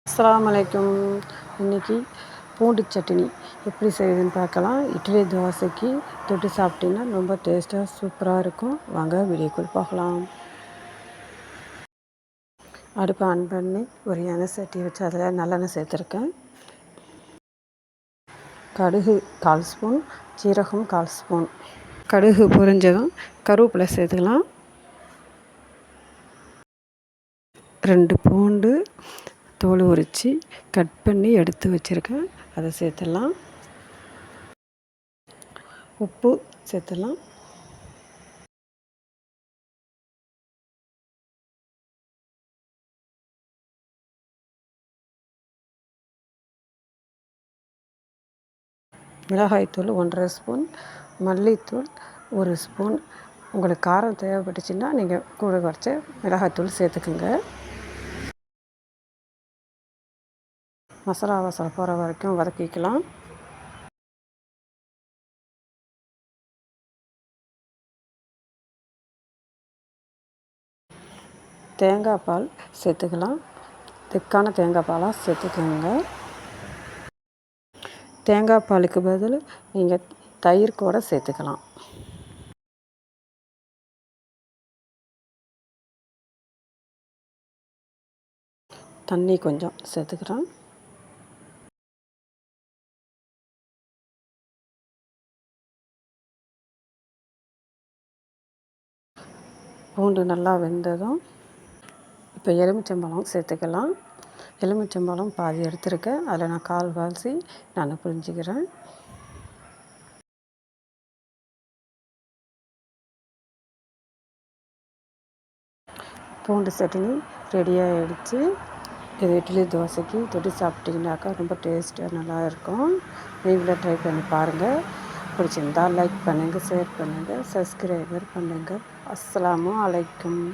அஸ்ஸலாமு அலைக்கும். இன்றைக்கி பூண்டு சட்னி எப்படி செய்யுதுன்னு பார்க்கலாம். இட்லி தோசைக்கு தொட்டு சாப்பிட்டிங்கன்னா ரொம்ப டேஸ்ட்டாக சூப்பராக இருக்கும். வாங்க வீடியோக்குள் பார்க்கலாம். அடுப்பை ஆன் பண்ணி ஒரு எண்ணெய் சட்டி வச்சு அதில் நல்லெண்ணெய் சேர்த்துருக்கேன். கடுகு 1/4 ஸ்பூன், சீரகம் 1/4 ஸ்பூன். கடுகு பொரிஞ்சதும் கருவேப்பிலை சேர்த்துக்கலாம். 2 பூண்டு தோல் உரித்து கட் பண்ணி எடுத்து வச்சுருக்கேன், அதை சேர்த்துடலாம். உப்பு சேர்த்துடலாம். மிளகாய்த்தூள் 1/2 ஸ்பூன், மல்லித்தூள் 1 ஸ்பூன். உங்களுக்கு காரம் தேவைப்பட்டுச்சுன்னா நீங்கள் கூட குறைச்சி மிளகாய்த்தூள் சேர்த்துக்குங்க. மசாலா வாசனை போகிற வரைக்கும் வதக்கிக்கலாம். தேங்காய் பால் சேர்த்துக்கலாம். திக்கான தேங்காய் பாலாக சேர்த்துக்கோங்க. தேங்காய் பாலுக்கு பதில் நீங்கள் தயிர் கூட சேர்த்துக்கலாம். தண்ணி கொஞ்சம் சேர்த்துக்கிறோம். பூண்டு நல்லா வெந்ததும் இப்போ எலுமிச்சம்பழம் சேர்த்துக்கலாம். எலுமிச்சம்பழம் பாதி எடுத்துருக்கேன், அதில் நான் கால்வாசி நான் புரிஞ்சுக்கிறேன். பூண்டு சட்னி ரெடியாகிடுச்சு. இது இட்லி தோசைக்கு தொட்டு சாப்பிட்டிங்கனாக்கா ரொம்ப டேஸ்ட்டாக நல்லா இருக்கும். நீங்களும் ட்ரை பண்ணி பாருங்கள். பிடிச்சிருந்தால் லைக் பண்ணுங்கள், ஷேர் பண்ணுங்கள், சப்ஸ்கிரைபர் பண்ணுங்கள். அஸ்ஸலாமு அலைக்கும்.